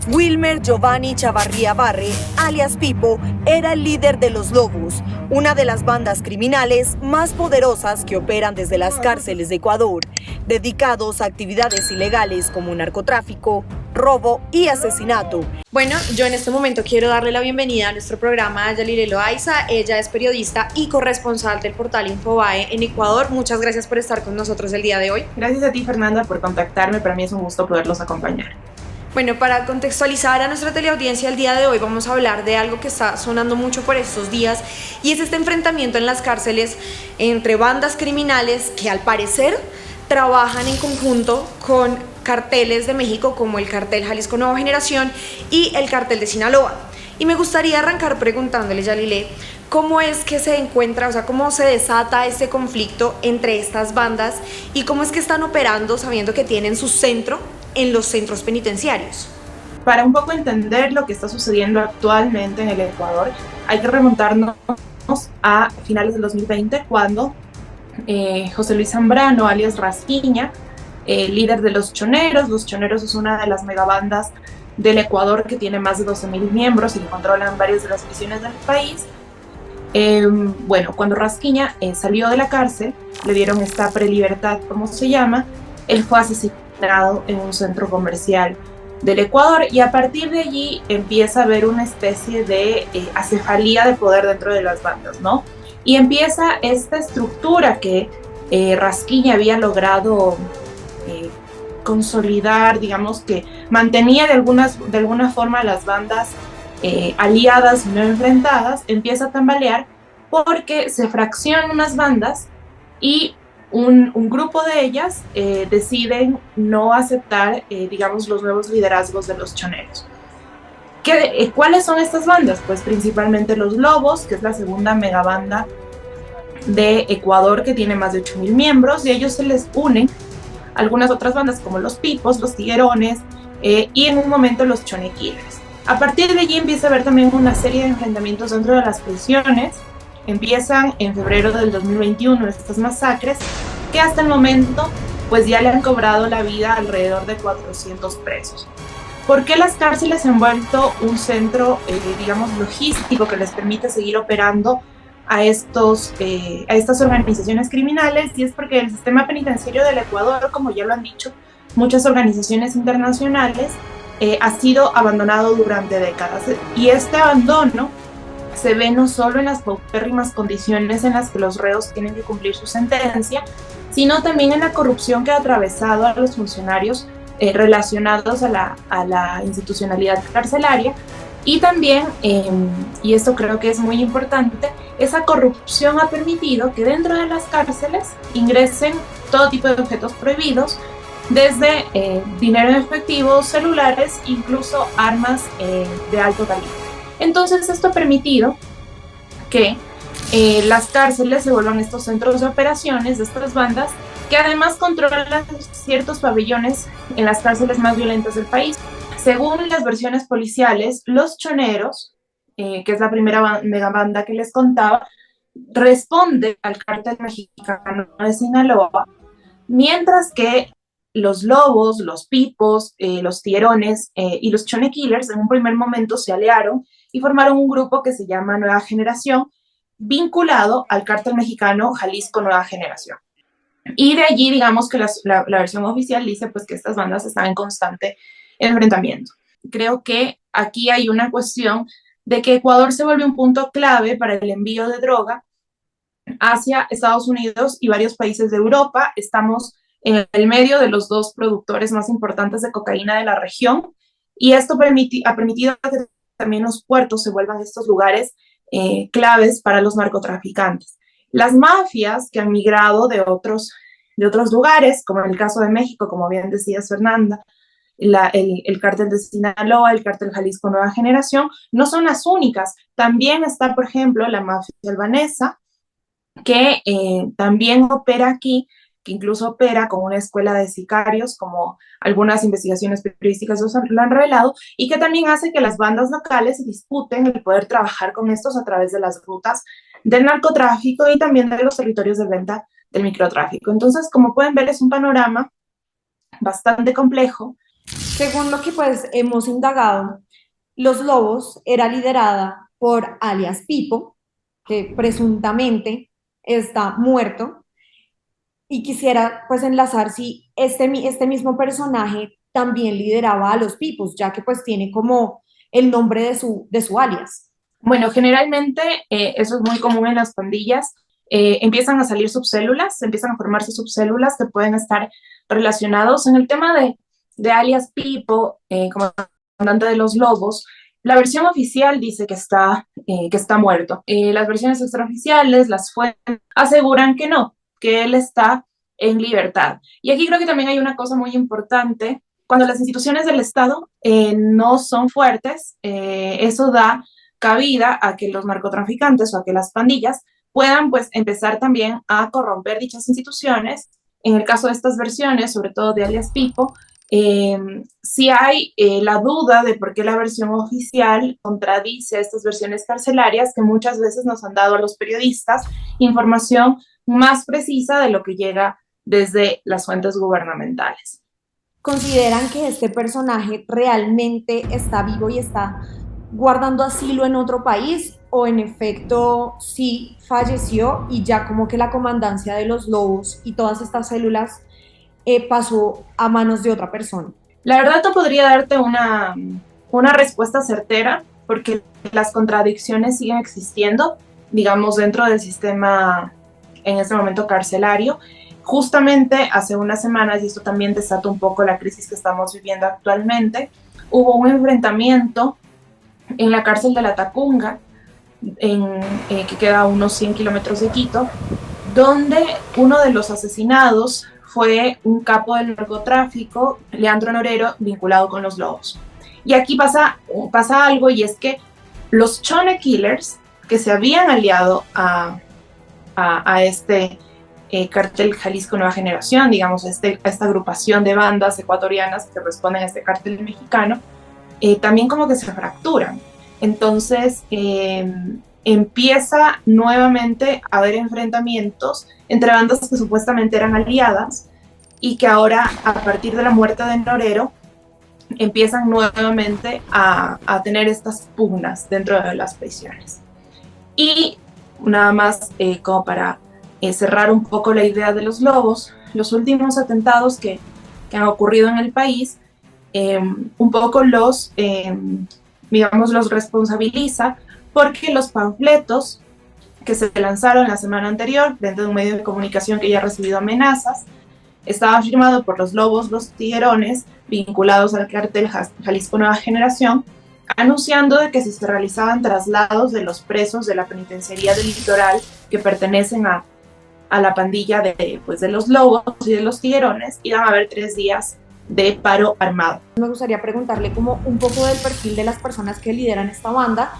Wilmer Giovanni Chavarría Barre, alias Pipo, era el líder de Los Lobos, una de las bandas criminales más poderosas que operan desde las cárceles de Ecuador, dedicados a actividades ilegales como narcotráfico, robo y asesinato. Bueno, yo en este momento quiero darle la bienvenida a nuestro programa a Yalile Loaiza. Ella es periodista y corresponsal del portal Infobae en Ecuador. Muchas gracias por estar con nosotros el día de hoy. Gracias a ti, Fernanda, por contactarme. Para mí es un gusto poderlos acompañar. Bueno, para contextualizar a nuestra teleaudiencia el día de hoy vamos a hablar de algo que está sonando mucho por estos días y es este enfrentamiento en las cárceles entre bandas criminales que al parecer trabajan en conjunto con carteles de México como el Cartel Jalisco Nueva Generación y el Cartel de Sinaloa. Y me gustaría arrancar preguntándole, Yalile, ¿cómo es que se encuentra, o sea, cómo se desata este conflicto entre estas bandas y cómo es que están operando sabiendo que tienen su centro en los centros penitenciarios? Para un poco entender lo que está sucediendo actualmente en el Ecuador, hay que remontarnos a finales del 2020, cuando José Luis Zambrano, alias Rasquiña, líder de Los Choneros. Los Choneros es una de las megabandas del Ecuador que tiene más de 12.000 miembros y controlan varias de las prisiones del país. Bueno, cuando Rasquiña salió de la cárcel, le dieron esta prelibertad, como se llama, él fue asesinado en un centro comercial del Ecuador y a partir de allí empieza a haber una especie de acefalía de poder dentro de las bandas, ¿no? Y empieza esta estructura que Rasquiña había logrado consolidar, digamos que mantenía de alguna forma las bandas aliadas y no enfrentadas, empieza a tambalear porque se fraccionan unas bandas y un grupo de ellas deciden no aceptar, digamos, los nuevos liderazgos de los choneros. ¿Cuáles son estas bandas? Pues principalmente Los Lobos, que es la segunda megabanda de Ecuador, que tiene más de 8.000 miembros, y a ellos se les unen algunas otras bandas como Los Pipos, Los Tiguerones y en un momento los Chone Killers. A partir de allí empieza a haber también una serie de enfrentamientos dentro de las prisiones. Empiezan en febrero del 2021 estas masacres que hasta el momento pues ya le han cobrado la vida a alrededor de 400 presos. ¿Por qué las cárceles se han vuelto un centro, digamos, logístico que les permite seguir operando a estas organizaciones criminales? Y es porque el sistema penitenciario del Ecuador, como ya lo han dicho muchas organizaciones internacionales, ha sido abandonado durante décadas. Y este abandono se ve no solo en las paupérrimas condiciones en las que los reos tienen que cumplir su sentencia, sino también en la corrupción que ha atravesado a los funcionarios relacionados a la institucionalidad carcelaria. Y también, y esto creo que es muy importante, esa corrupción ha permitido que dentro de las cárceles ingresen todo tipo de objetos prohibidos, desde dinero en efectivo, celulares, incluso armas de alto calibre. Entonces esto ha permitido que las cárceles se vuelvan estos centros de operaciones de estas bandas, que además controlan ciertos pabellones en las cárceles más violentas del país. Según las versiones policiales, los choneros, que es la primera megabanda que les contaba, responde al cártel mexicano de Sinaloa, mientras que los Lobos, los Pipos, los Tiguerones y los Chone Killers en un primer momento se aliaron y formaron un grupo que se llama Nueva Generación, vinculado al cártel mexicano Jalisco Nueva Generación. Y de allí, digamos que la versión oficial dice pues que estas bandas están en constante enfrentamiento. Creo que aquí hay una cuestión de que Ecuador se vuelve un punto clave para el envío de droga hacia Estados Unidos y varios países de Europa. Estamos en el medio de los dos productores más importantes de cocaína de la región, y esto ha permitido que también los puertos se vuelvan estos lugares claves para los narcotraficantes. Las mafias que han migrado de otros lugares, como en el caso de México, como bien decías, Fernanda, el cártel de Sinaloa, el cártel Jalisco Nueva Generación, no son las únicas. También está, por ejemplo, la mafia albanesa, que también opera aquí, que incluso opera con una escuela de sicarios, como algunas investigaciones periodísticas lo han revelado, y que también hace que las bandas locales se disputen el poder trabajar con estos a través de las rutas del narcotráfico y también de los territorios de venta del microtráfico. Entonces, como pueden ver, es un panorama bastante complejo Según lo que pues hemos indagado, Los Lobos era liderada por alias Pipo, que presuntamente está muerto, y quisiera pues enlazar si este mismo personaje también lideraba a los Pipos, ya que pues tiene como el nombre de su alias. Bueno, generalmente eso es muy común en las pandillas. Empiezan a salir subcélulas, empiezan a formarse subcélulas que pueden estar relacionados. En el tema de alias Pipo, como comandante de los Lobos, la versión oficial dice que está muerto. Las versiones extraoficiales, las fuentes, aseguran que no, que él está en libertad. Y aquí creo que también hay una cosa muy importante. Cuando las instituciones del Estado no son fuertes, eso da cabida a que los narcotraficantes o a que las pandillas puedan pues empezar también a corromper dichas instituciones. En el caso de estas versiones, sobre todo de alias Pipo, si hay la duda de por qué la versión oficial contradice estas versiones carcelarias que muchas veces nos han dado a los periodistas información más precisa de lo que llega desde las fuentes gubernamentales. ¿Consideran que este personaje realmente está vivo y está guardando asilo en otro país o en efecto sí falleció y ya como que la comandancia de los Lobos y todas estas células pasó a manos de otra persona? La verdad no podría darte una respuesta certera porque las contradicciones siguen existiendo, digamos, dentro del sistema en este momento carcelario. Justamente hace unas semanas, y esto también desata un poco la crisis que estamos viviendo actualmente, hubo un enfrentamiento en la cárcel de La Tacunga, que queda a unos 100 kilómetros de Quito, donde uno de los asesinados fue un capo del narcotráfico, Leandro Norero, vinculado con los Lobos. Y aquí pasa algo, y es que los Chone Killers, que se habían aliado a este cártel Jalisco Nueva Generación, digamos, esta agrupación de bandas ecuatorianas que responden a este cártel mexicano, también como que se fracturan. Entonces empieza nuevamente a haber enfrentamientos entre bandas que supuestamente eran aliadas y que ahora, a partir de la muerte de Norero, empiezan nuevamente a tener estas pugnas dentro de las prisiones. Y nada más como para cerrar un poco la idea de los Lobos, los últimos atentados que han ocurrido en el país, un poco los responsabiliza porque los panfletos que se lanzaron la semana anterior frente a un medio de comunicación que ya ha recibido amenazas, estaba firmado por los Lobos, los Tiguerones, vinculados al cártel Jalisco Nueva Generación, anunciando de que si se realizaban traslados de los presos de la penitenciaría del Litoral que pertenecen a la pandilla de los Lobos y de los Tiguerones, iban a haber 3 días de paro armado. Me gustaría preguntarle como un poco del perfil de las personas que lideran esta banda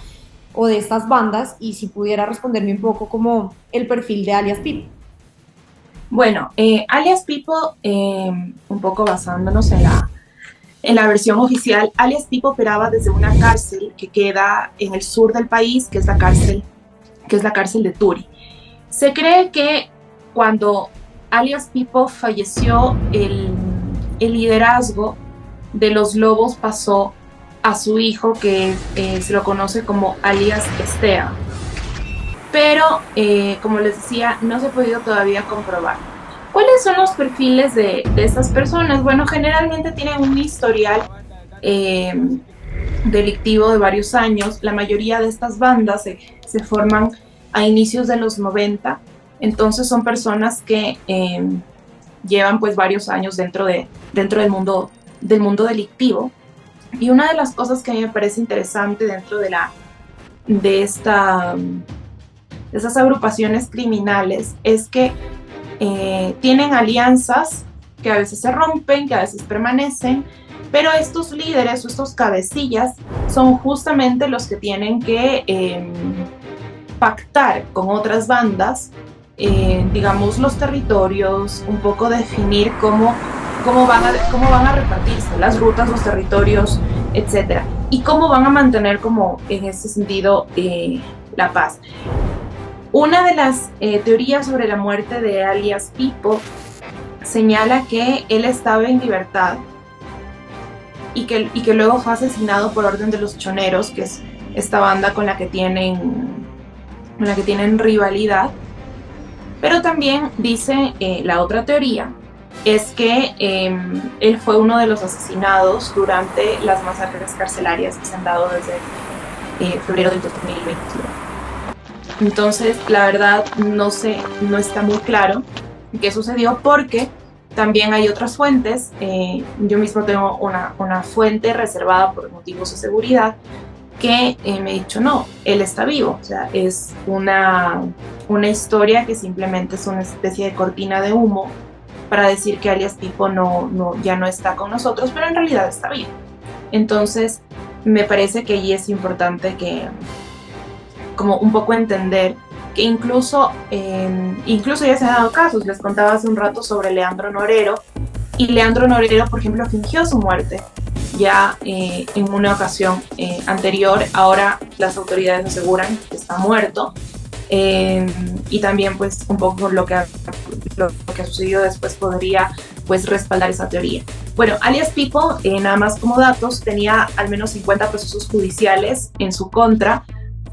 o de estas bandas, y si pudiera responderme un poco como el perfil de alias Pipo. Bueno, alias Pipo, un poco basándonos en la versión oficial, alias Pipo operaba desde una cárcel que queda en el sur del país, que es la cárcel de Turi. Se cree que cuando alias Pipo falleció, el liderazgo de los Lobos pasó a su hijo, que se lo conoce como alias Estea. Pero, como les decía, no se ha podido todavía comprobar. ¿Cuáles son los perfiles de estas personas? Bueno, generalmente tienen un historial delictivo de varios años. La mayoría de estas bandas se forman a inicios de los 90, entonces son personas que llevan pues varios años dentro del mundo delictivo. Y una de las cosas que a mí me parece interesante dentro de esas agrupaciones criminales es que tienen alianzas que a veces se rompen, que a veces permanecen, pero estos líderes o estos cabecillas son justamente los que tienen que pactar con otras bandas, digamos, los territorios, un poco definir cómo van a repartirse las rutas, los territorios, etcétera, y cómo van a mantener como en ese sentido la paz. Una de las teorías sobre la muerte de alias Pipo señala que él estaba en libertad y que luego fue asesinado por orden de los Choneros, que es esta banda con la que tienen rivalidad. Pero también dice la otra teoría, es que él fue uno de los asesinados durante las masacres carcelarias que se han dado desde febrero del 2021. Entonces, la verdad, no está muy claro qué sucedió, porque también hay otras fuentes. Yo mismo tengo una fuente reservada por motivos de seguridad que me ha dicho, no, él está vivo. O sea, es una historia que simplemente es una especie de cortina de humo para decir que alias Pipo ya no está con nosotros, pero en realidad está vivo. Entonces, me parece que allí es importante que, como un poco entender que incluso ya se han dado casos. Les contaba hace un rato sobre Leandro Norero, y Leandro Norero, por ejemplo, fingió su muerte ya en una ocasión anterior. Ahora las autoridades aseguran que está muerto, y también pues un poco lo que ha sucedido después podría pues respaldar esa teoría. Bueno, alias Pipo, nada más como datos, tenía al menos 50 procesos judiciales en su contra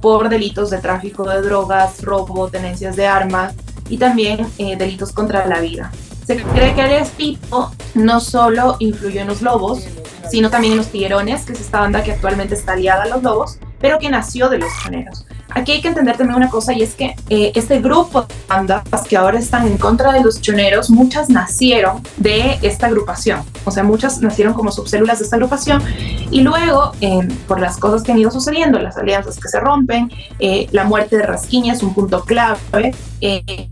por delitos de tráfico de drogas, robo, tenencias de armas y también delitos contra la vida. Se cree que alias Pipo no solo influyó en los Lobos, sino también en los Tiguerones, que es esta banda que actualmente está aliada a los Lobos, pero que nació de los Choneros. Aquí hay que entender también una cosa, y es que este grupo de bandas que ahora están en contra de los Choneros, muchas nacieron de esta agrupación. O sea, muchas nacieron como subcélulas de esta agrupación, y luego, por las cosas que han ido sucediendo, las alianzas que se rompen, la muerte de Rasquiña es un punto clave,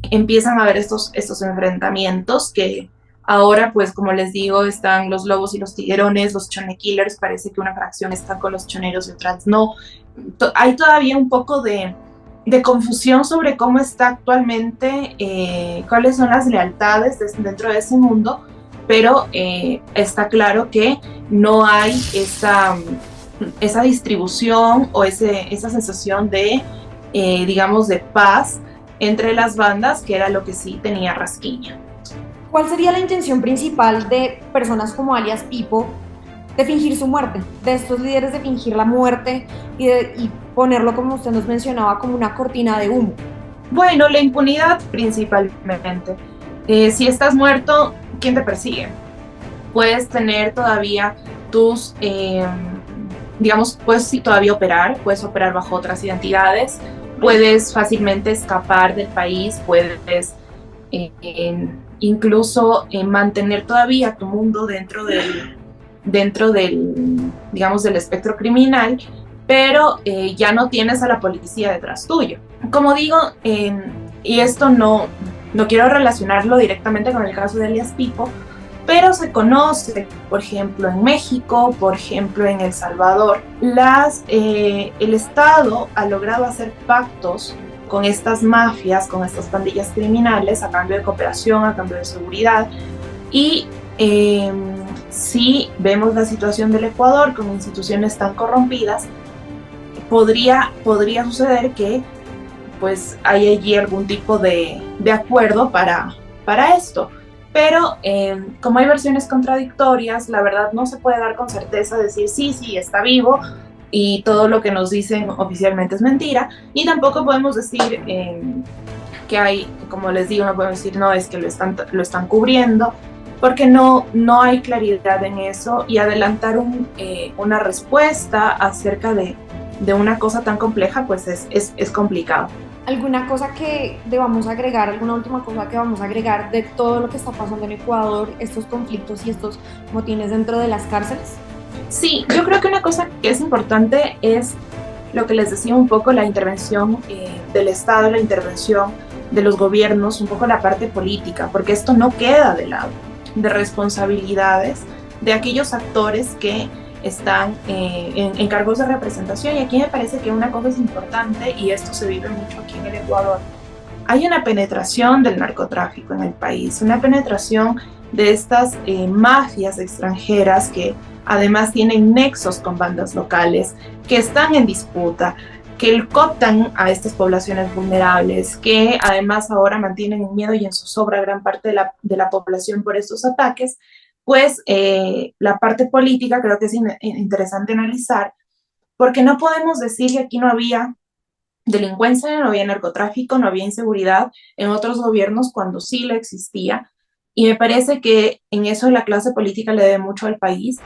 empiezan a haber estos enfrentamientos que ahora, pues como les digo, están los Lobos y los Tiguerones, los Chone Killers. Parece que una fracción está con los Choneros y otras no. Hay todavía un poco de confusión sobre cómo está actualmente, cuáles son las lealtades dentro de ese mundo, pero está claro que no hay esa distribución o esa sensación de, digamos, de paz entre las bandas, que era lo que sí tenía Rasquiña. ¿Cuál sería la intención principal de personas como alias Pipo de fingir su muerte, de estos líderes de fingir la muerte y ponerlo, como usted nos mencionaba, como una cortina de humo? Bueno, la impunidad principalmente. Si estás muerto, ¿quién te persigue? Puedes tener todavía tus, digamos, puedes todavía puedes operar bajo otras identidades, puedes fácilmente escapar del país, puedes incluso mantener todavía tu mundo dentro del, digamos, del espectro criminal, pero ya no tienes a la policía detrás tuyo. Como digo, y esto no quiero relacionarlo directamente con el caso de alias Pipo, pero se conoce, por ejemplo, en México, por ejemplo, en El Salvador, el Estado ha logrado hacer pactos con estas mafias, con estas pandillas criminales, a cambio de cooperación, a cambio de seguridad. Y si vemos la situación del Ecuador con instituciones tan corrompidas, podría suceder que pues hay allí algún tipo de acuerdo para esto. Pero como hay versiones contradictorias, la verdad no se puede dar con certeza, decir sí, está vivo, y todo lo que nos dicen oficialmente es mentira. Y tampoco podemos decir que hay, como les digo, no podemos decir no, es que lo están cubriendo, porque no hay claridad en eso, y adelantar una respuesta acerca de una cosa tan compleja pues es complicado. ¿Alguna cosa que debamos agregar, alguna última cosa que vamos a agregar de todo lo que está pasando en Ecuador, estos conflictos y estos motines dentro de las cárceles? Sí, yo creo que una cosa que es importante es lo que les decía un poco, la intervención del Estado, la intervención de los gobiernos, un poco la parte política, porque esto no queda de lado de responsabilidades de aquellos actores que están en cargos de representación. Y aquí me parece que una cosa es importante, y esto se vive mucho aquí en el Ecuador: hay una penetración del narcotráfico en el país, una penetración de estas mafias extranjeras que además tienen nexos con bandas locales, que están en disputa, que cooptan a estas poblaciones vulnerables, que además ahora mantienen en miedo y en zozobra gran parte de la población por estos ataques. pues la parte política creo que es interesante analizar, porque no podemos decir que aquí no había delincuencia, no había narcotráfico, no había inseguridad en otros gobiernos cuando sí la existía. Y me parece que en eso la clase política le debe mucho al país.